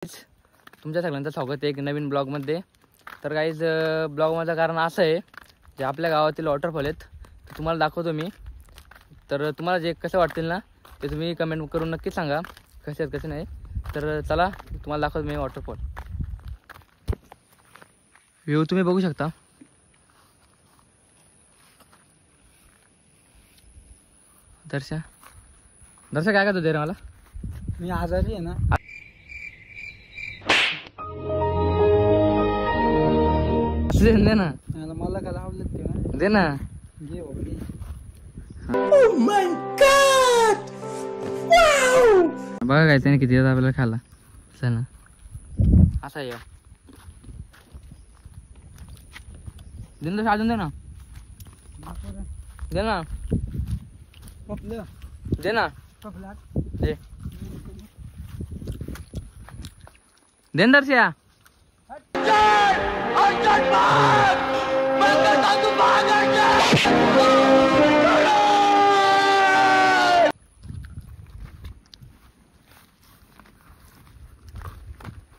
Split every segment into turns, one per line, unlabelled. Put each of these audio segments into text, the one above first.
तुमच्या सगळ्यांचं स्वागत आहे एक नवीन ब्लॉगमध्ये. तर गाईज ब्लॉगमध्ये कारण असं आहे जे आपल्या गावातील वॉटरफॉल आहेत ते तुम्हाला दाखवतो मी. तर तुम्हाला जे कसं वाटतील ना ते तुम्ही कमेंट करून नक्की सांगा कसे आहेत कसे नाही. तर चला तुम्हाला दाखवतो मी वॉटरफॉल. व्ह्यू तुम्ही बघू शकता. दर्शा काय करतो ते रे मला.
मी आजारी आहे ना.
दे ना
मला काय लावलं ते
दे ना.
घे
बघा काय त्याने किती आपल्याला खाल्ला. चल ना असा आहे. दिन तर अजून दे ना. दे ना
पपलं
दे ना
पपला
दे देन दर्शया.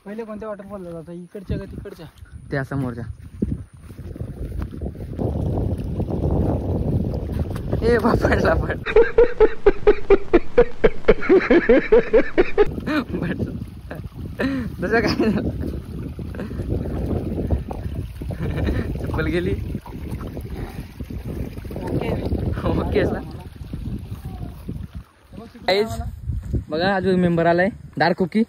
पहिले कोणत्या वॉटरफॉलला जाता, इकडच्या का तिकडच्या?
त्या समोरच्या. ए बापडला पड तसं काय चप्पल गेली. ओके बघा अजून मेंबर आलाय डार्क कुकी.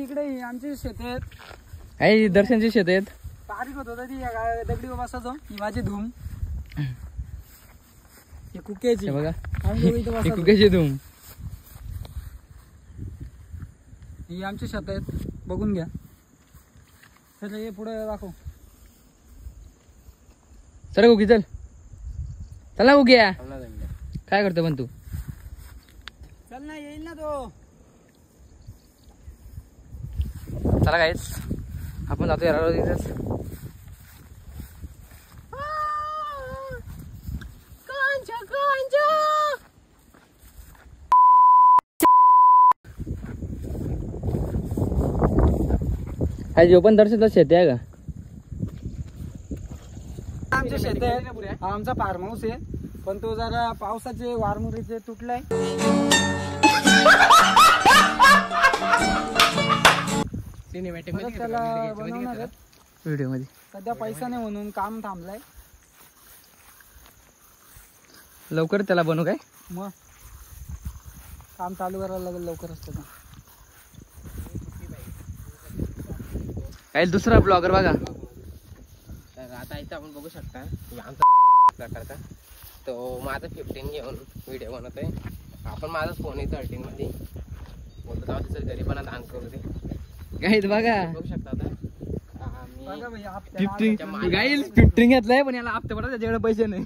इकडे आमचे शेत आहेत.
काही दर्शनचे शेत आहेत.
तारीख होत होता ती दगडी बसायचो. ही माझी धूम. ही कुक्याची
बघा
आम्ही
कुक्याची धूम.
ही आमचे शेत आहेत बघून घ्या. चल हे पुढे दाखव.
चल कुकी चल. चला कुकी काय करतो पण तू.
चल ना येईल ना तो.
चला काहीच आपण जातो यार तिथेच. हा जो पण दर्शनचा शेत आहे का.
आमचे शेत आहे. हा आमचा फार्म हाऊस आहे पण तो जरा पावसाचे वारमुरीचे तुटलाय. त्याला बनवणार आहेत
व्हिडिओ मध्ये.
सध्या पैसा नाही म्हणून काम थांबलाय.
लवकर त्याला बनवू काय.
मग काम चालू करायला लागेल लवकरच त्याचा.
काही दुसरा ब्लॉगर बघा.
तर आता इथं आपण बघू शकता आमचा प्रकारचा तो माझा 15 घेऊन व्हिडिओ बनवतोय. आपण माझाच फोन येतो 13 मध्ये बोलतो जाऊ तिचं घरी पण दान करू दे.
गाईज बघा
बघू शकता आता
बघा भैया,
गाईज 15 घेतलाय पण याला हप्ते पडा त्याच्याकडे पैसे नाही.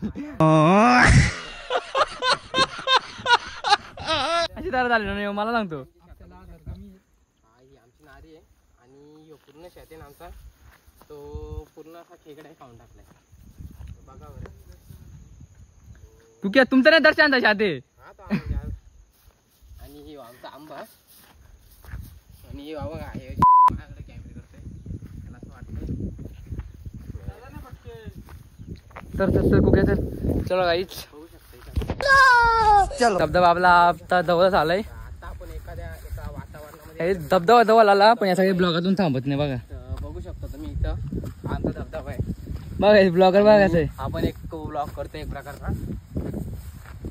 अशी तारा झाली ना मला सांगतो.
ही आमची नारी आहे आणि पूर्ण शेत आहे ना आमचा तो पूर्ण असा खेकडा खाऊन टाकलाय. बघा बरं.
तू क्या तुमचं नाही दर्शन तशा ते.
हा तो आणि आमचा आंबा आणि बाबा माझ्याकडे कॅमेरे करतोय त्याला असं वाटतंय.
तर तसं कुठे तर चलो गाईच
बघू शकता
धबधबा आपला आता जवळच आलाय.
आता आपण एका वातावरणामध्ये
धबधबा जवळ आला पण या सगळ्या ब्लॉगातून थांबत नाही बघा.
बघू शकता तुम्ही इथं आमचा धबधबा आहे.
बघा ब्लॉगर बघायचंय.
आपण एक ब्लॉग करतोय एक प्रकारचा.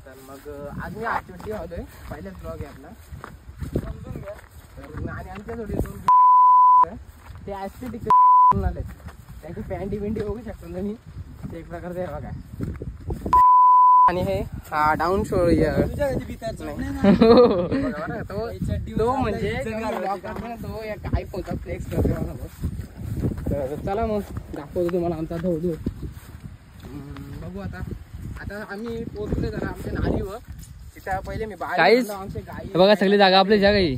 तर मग आज मी ऍक्टिव्हिटी आलोय. पहिलाच ब्लॉग आहे आपला समजून घ्या. तर आणि आमच्या थोडी दोन ते ऍस्थेटिक आले त्यांची पॅन्टी बिंटी बघू शकता तुम्ही. ते एक प्रकारचं आहे बघा. आणि हे डाऊन शो तो म्हणजे तो एक आयफोनचा फ्लेक्स करतो. तर चला मग दाखवतो तुम्हाला आमचा धवधू. बघू आता आता आम्ही पोहोचलो जरा आमच्या नालीवर. तिथं पहिले मी
काहीच
आमचे गाई
बघा सगळी जागा आपली जागा आहे.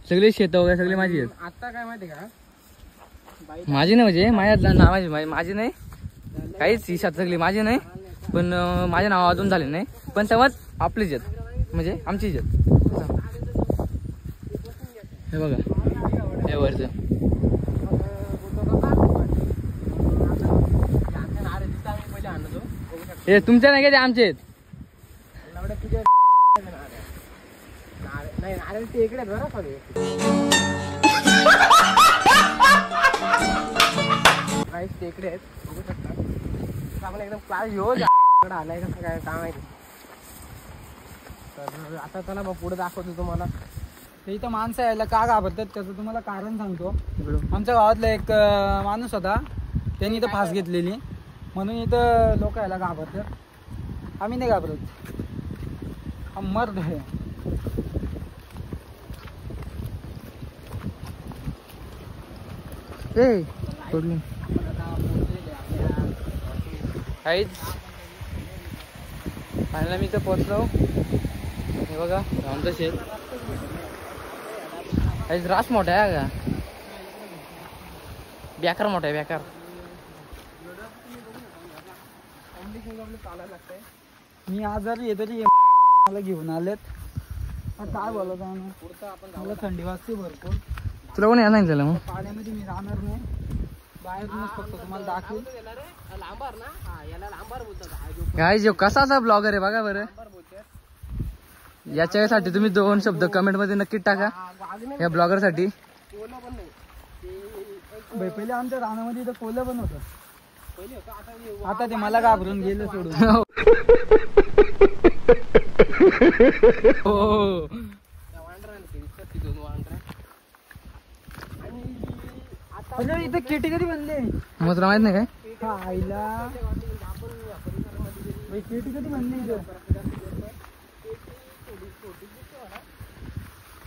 सगळी शेत वगैरे सगळी माझी आहेत.
आता काय माहिती का
माझी नाही म्हणजे माझ्या नावाची माझी नाही काहीच ही शेत सगळी माझी नाही. पण माझे नाव अजून झाले नाही, पण तेव्हाच आपली इज्जत म्हणजे आमची इज्जत. हे बघा हे वरचं हे तुमच्या नाही का, ते आमचे आहेत.
नाही नारळ ते इकडे बरं सॉरी राईस टेकडे आहेत बघू शकता. आपण एकदम क्लास घेऊ आलाय कसं काय काम आहे. तर आता चला मग पुढे दाखवतो तुम्हाला.
ते इथं माणसं यायला का घाबरतात त्याचं तुम्हाला कारण सांगतो. आमच्या गावातला एक माणूस होता, त्यांनी इथं फास घेतलेली म्हणून इथं लोक यायला घाबरतात. आम्ही नाही घाबरत, हम मर्द है.
काहीच फायनली मी इथं पोहोचलो. हे बघा आमचं शेत. काहीच रास मोठा आहे का, बेकार मोठा आहे बेकार.
मी आजारी आहे तरी मला घेऊन आलेत. काय बोलत मला थंडी वाजते भरपूर.
तुला कोणी या सांगितलं मग?
पाण्यामध्ये मी राहणार नाही, बाहेरूनच फक्त तुम्हाला दाखवेल.
काय जो कसा असा ब्लॉगर आहे बघा बरं. याच्यासाठी तुम्ही 2 शब्द कमेंट मध्ये नक्कीच टाका या ब्लॉगर साठी.
पहिले आमच्या रानामध्ये इथं कोलं पण होतं, आता ते मला घाबरून गेलं सोडून.
हो
इथं केटी कधी बनले
मग तुला माहित नाही काय?
आईला केटी कधी बनली इथं?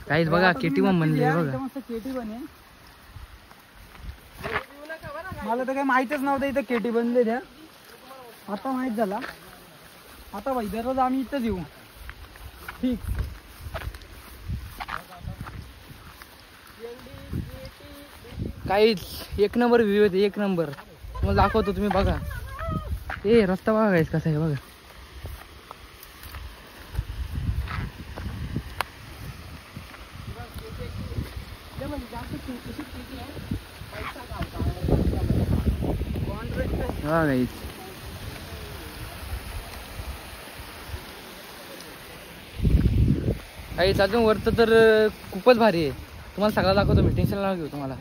काहीच बघा केटी मग म्हणले बघा.
मस्त केटी बने. मला तर काही माहितच नव्हतं इथं केटी बनले त्या, आता माहित झाला. आता भाई दररोज आम्ही इथंच येऊ. ठीक.
काहीच एक नंबर व्ह्यू येते, एक नंबर. तुम्हाला दाखवतो तुम्ही बघा. ए रस्ता बघा गाईस कसा आहे बघा. हा गाईस काहीच अजून वरतं तर खूपच भारी आहे. तुम्हाला सगळं दाखवतो मी, टेन्शन नका घेऊ तुम्हाला.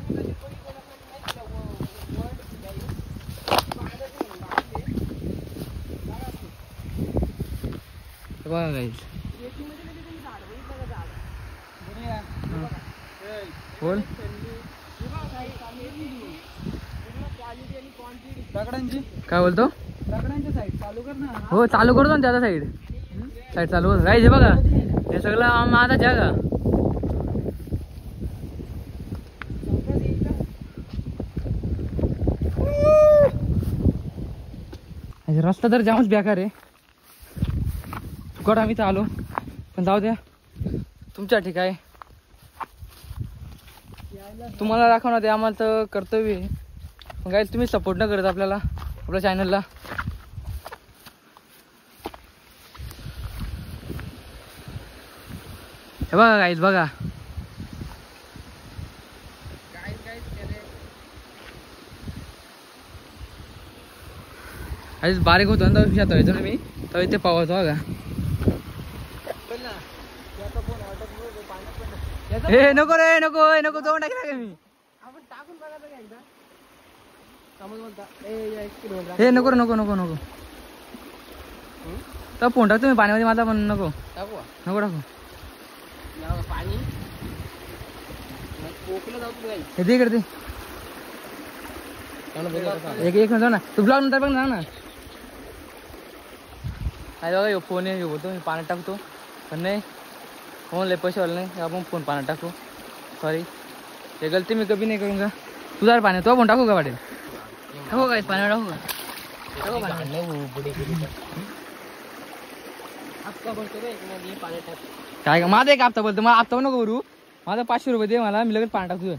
बघा गाईस. बोल.
दगडांची
काय बोलतो?
दगडांची साईड चालू कर ना.
हो चालू करतो ना त्याचा साईड चालू करतो. गाईस हे बघा हे सगळं माझा जागा. रस्ता तर जामच बेकार आहे. फुकट आम्ही तर आलो, पण जाऊ द्या तुमच्या ठिकाणी तुम्हाला दाखवणार ते आम्हाला तर कर्तव्य आहे. पण गाईस तुम्ही सपोर्ट न करत आपल्याला आपल्या चॅनलला. हे बघा गाईस बघा. आधीच बारीक होतो ना विषयात व्हायचो ना मी, तर इथे पावतो बघा. हे नको रे नको नको जाऊन टाकला का मी. हे नको रे नको नको नको. तर फोन टाकतो मी पाण्यामध्ये माझा, पण नको नको टाकू.
पाणी
हे दे करते एक एक मिनिट ना. तू ब्लॉग नंतर पण जा ना. अरे बघा फोन होतो मी पाण्यात टाकतो, पण नाही फोन लय पैसे वाले नाही आपण फोन पाण्यात टाकू. सॉरी हे गलती मी कभी नाही करूँगा. तुझा पाण्यात तो फोन टाकू का वाटेल? टाकू काय पाण्यात टाकू का? काय का माझा एक हप्ता बोलतो, मला हप्ता नको करू. माझा 500 रुपये दे मला, मी लगेच पाणी टाकतो.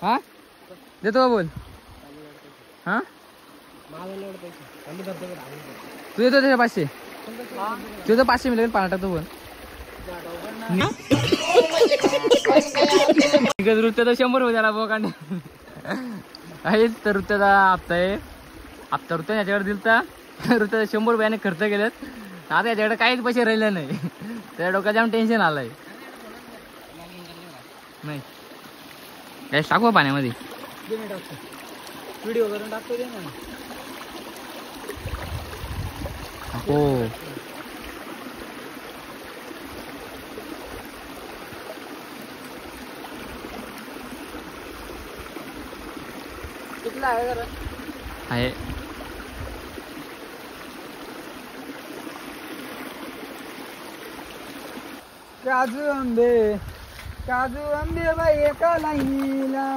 हा देतो का बोल. हा तू येतो त्याच्या 500 तू येतो 500 मिळेल पाणी टाकतो पण रुत्याचा 100 हो त्याला बोकांड आहेच तर रुत्याचा हप्ता आहे हप्ता रुत्या याच्याकडे दिलता रुत्याचा 100 रुपयाने खर्च केलेत आता याच्याकडे काहीच पैसे राहिले नाही त्या डोक्यात जाम टेन्शन आलंय नाही काय टाकू पाण्यामध्ये
व्हिडिओ करून टाकतो दे ना
हो
कितला आहे जरा
आहे
काजू आंबे बाई एका लाईनीला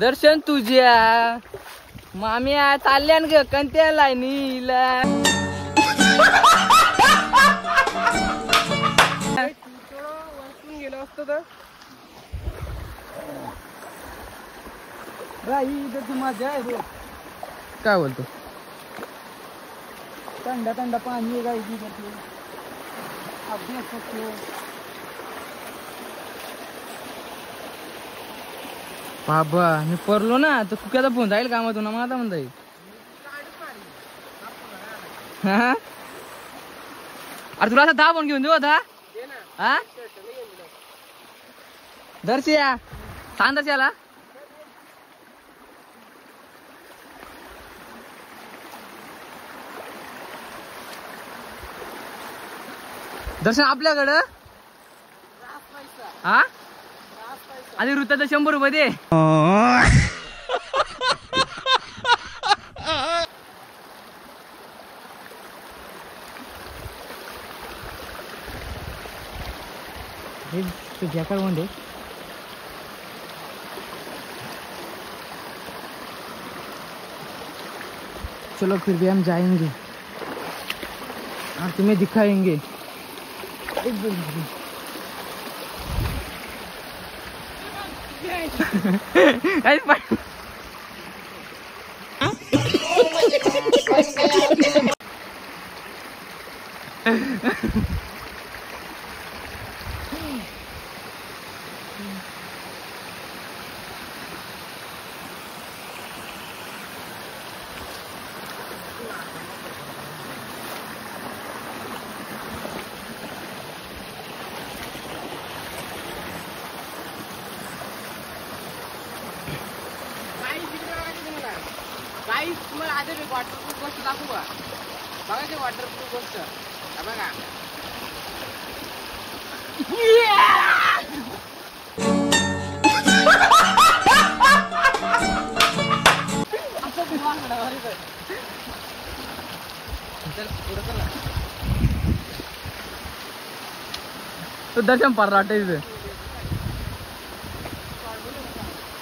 दर्शन तुझ्या माम्या चालल्यान ग कोणत्या लाईनीला
गेलो असतो तर
बाई इथं मजा आहे बघ.
काय बोलतो
थंड थंड पाणी आहे गाई अभ्यास असतो
बाबा मी पडलो ना तर कुक्याचा फोन जाईल कामातून मला आता म्हणता येईल हा? अरे तुला असं 10 फोन घेऊन देऊ आता हा दर्शिया सांग दर्शियाला दर्शन आपल्याकडं हा आधी वृत्ताचं 100 रुपये दे क्या कर दे चलो फिर भी हम जाएंगे और तुम्हें दिखाएंगे
काही तुम्हाला आधी वॉटरप्रूफ गोष्ट दाखवू का बघा ते वॉटरप्रूफ गोष्ट बघा
तो दर्शन पार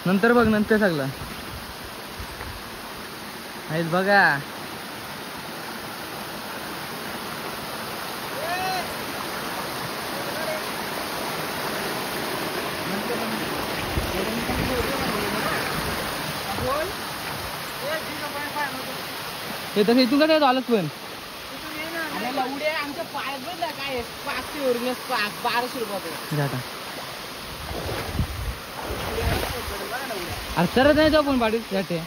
नंतर बघ नंतर सगळं आहेत बघा हे तसं इथून काय आलंच पण
उड्या आमच्या पाय बघ काय 500 वरून 1200 रुपये
जाता अरे तरच नाही जाऊ पण बाडीत जाते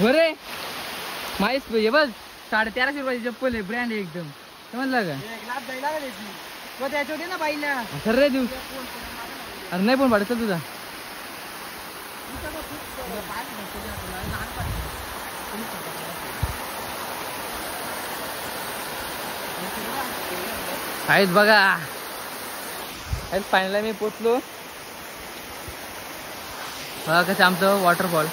बरे माहीत हे बघ 1350 रुपयाची चप्पल आहे ब्रँड आहे एकदम समजलं का
त्याच्यावर ना बाईला
खरं रे देऊ अरे नाही पण भाडं चल तुझा आहेत बघा आहेत फायनली मी पोचलो बघा कसं आमचं वॉटरफॉल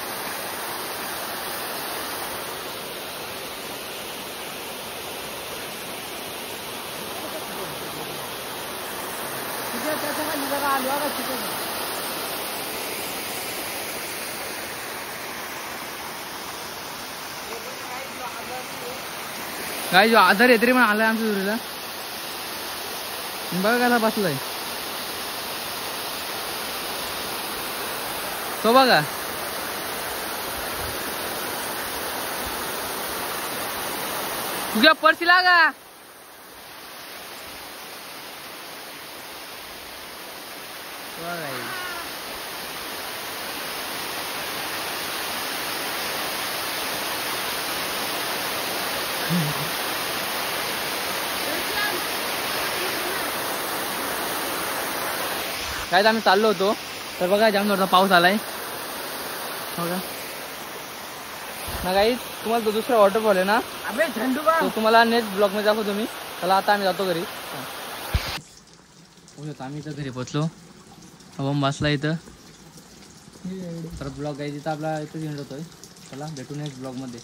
काय जो आधार येते पण आलाय आमच्या दुरीला बघा कसा बसलाय तो बघा तुझ्या पर्सी लागा. काय आम्ही चाललो होतो तर बघा जाम जोरचा पाऊस आलाय बघा ना गाईज. तुम्हाला तो दुसरा वॉटरफॉल आहे ना
अबे झंडूबा
तो तुम्हाला नेक्स्ट ब्लॉग मध्ये दाखवतो तुम्ही. चला आता आम्ही जातो घरी. आम्ही इथं घरी पोचलो. बॉम्ब बसला इथं. तर ब्लॉग गाईज इथं आपला इथं एंड होतोय. चला भेटू नेक्स्ट ब्लॉग मध्ये.